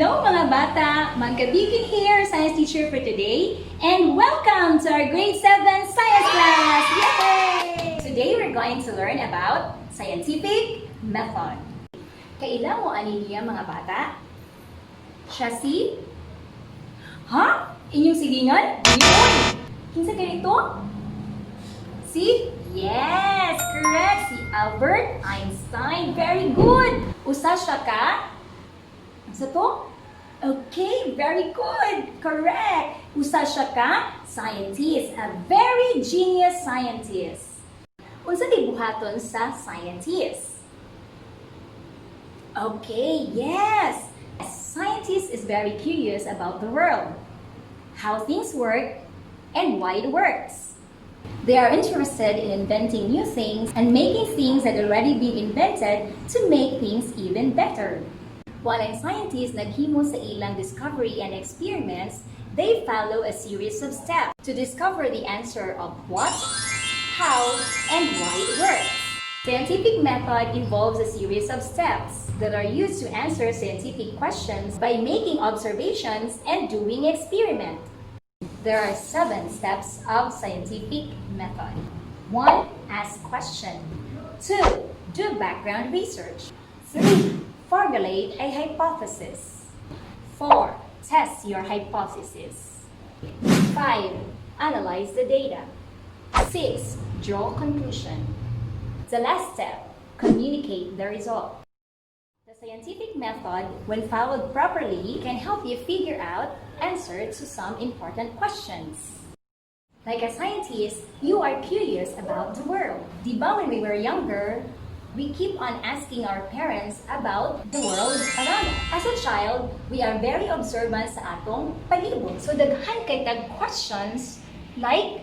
Hello mga bata! Magkabigin here, science teacher for today. And welcome to our grade 7 science class! Yay! Today we're going to learn about scientific method. Kailan mo ani niya mga bata? Siya si? Ha? Inyong silingan? Uy! Kinsa ganito? Si? Yes! Correct! Si Albert Einstein. Very good! Usa siya ka? Sa to? Okay, very good. Correct. Usa siya ka? Scientist. A very genius scientist. Unsa di buhaton sa scientist? Okay, yes. A scientist is very curious about the world, how things work, and why it works. They are interested in inventing new things and making things that already been invented to make things even better. While ang scientists naghimo sa ilang discovery and experiments, they follow a series of steps to discover the answer of what, how, and why it works. Scientific method involves a series of steps that are used to answer scientific questions by making observations and doing experiments. There are 7 steps of scientific method. 1. Ask question. 2. Do background research. 3. Formulate a hypothesis. 4. Test your hypothesis. 5. Analyze the data. 6. Draw conclusion. The last step, communicate the result. The scientific method, when followed properly, can help you figure out answers to some important questions. Like a scientist, you are curious about the world. Di ba when we were younger, we keep on asking our parents about the world around us. As a child, we are very observant sa atong palibot. So daghan kay tag questions like,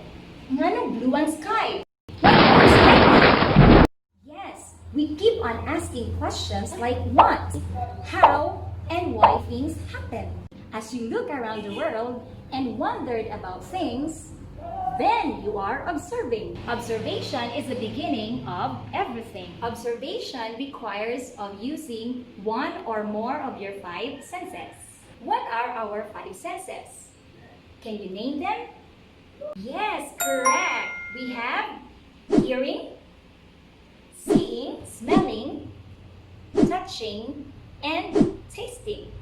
nganong blue ang sky? Yes, we keep on asking questions like what, how, and why things happen. As you look around the world and wondered about things, then you are observing. Observation is the beginning of everything. Observation requires of using one or more of your 5 senses. What are our 5 senses? Can you name them? Yes, correct. We have hearing, seeing, smelling, touching, and tasting.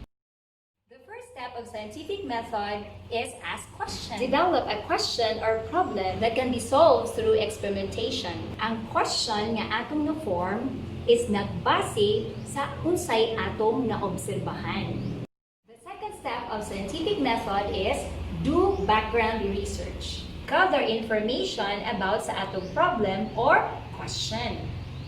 The first step of scientific method is ask questions. Develop a question or problem that can be solved through experimentation. Ang question nga atong na-form is nagbase sa unsay atong naobserbahan. The second step of scientific method is do background research. Gather information about sa atong problem or question.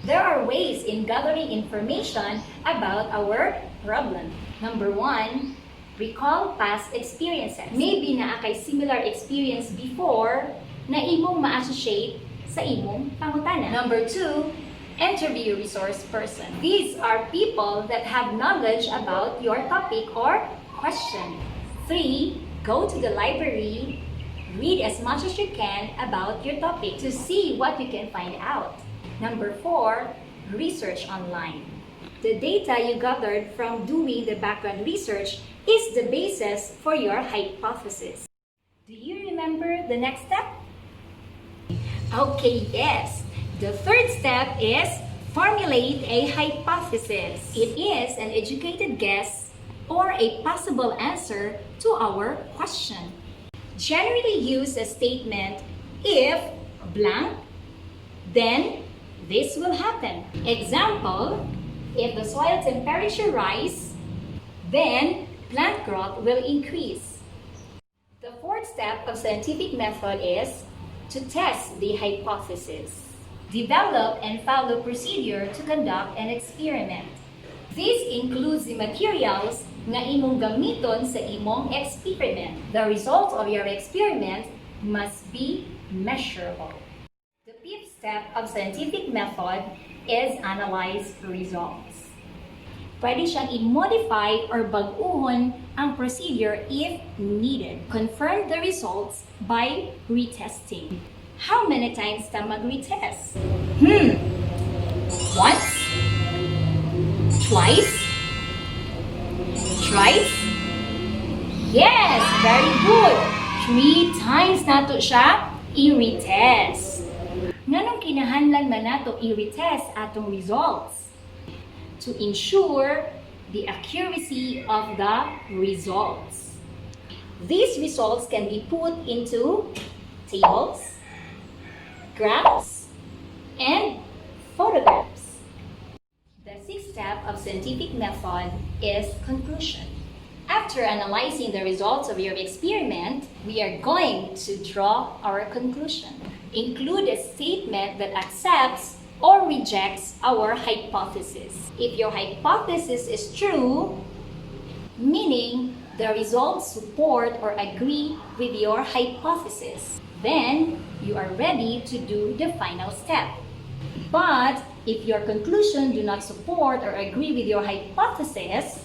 There are ways in gathering information about our problem. Number 1, recall past experiences. Maybe naa kay similar experience before na imong ma-associate sa imong pangutana. Number 2, interview resource person. These are people that have knowledge about your topic or question. 3, go to the library, read as much as you can about your topic to see what you can find out. Number 4, research online. The data you gathered from doing the background research is the basis for your hypothesis. Do you remember the next step? Okay, yes. The third step is formulate a hypothesis. It is an educated guess or a possible answer to our question. Generally use a statement, if blank, then this will happen. Example, if the soil temperature rise, then plant growth will increase. The fourth step of scientific method is to test the hypothesis. Develop and follow procedure to conduct an experiment. This includes the materials nga imong gamiton sa imong experiment. The result of your experiment must be measurable. The fifth step of scientific method is analyze results. Pwede siyang i-modify or baguhon ang procedure if needed. Confirm the results by retesting. How many times ka mag-retest? Once? Twice? thrice? Yes, very good. 3 times nato siya i-retest. Nganong kinahanglan man nato i-retest atong results? To ensure the accuracy of the results. These results can be put into tables, graphs, and photographs. The 6th step of scientific method is conclusion. After analyzing the results of your experiment, we are going to draw our conclusion. Include a statement that accepts or rejects our hypothesis. If your hypothesis is true, meaning the results support or agree with your hypothesis, then you are ready to do the final step. But if your conclusion do not support or agree with your hypothesis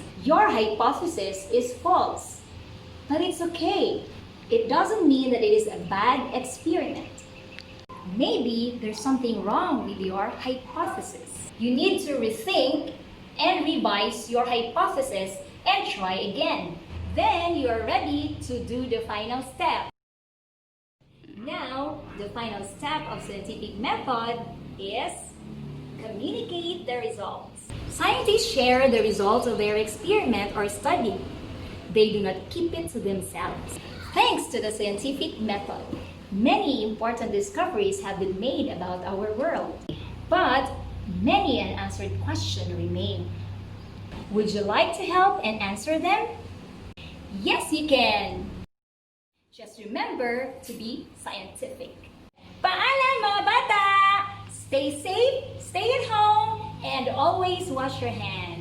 is false. But it's okay. It doesn't mean that it is a bad experiment. Maybe there's something wrong with your hypothesis. You need to rethink and revise your hypothesis and try again. Then you are ready to do the final step. Now, the final step of scientific method is communicate the results. Scientists share the results of their experiment or study. They do not keep it to themselves. Thanks to the scientific method, many important discoveries have been made about our world. But many unanswered questions remain. Would you like to help and answer them? Yes, you can! Just remember to be scientific. Paalam mga bata! Stay safe, stay at home, and always wash your hands.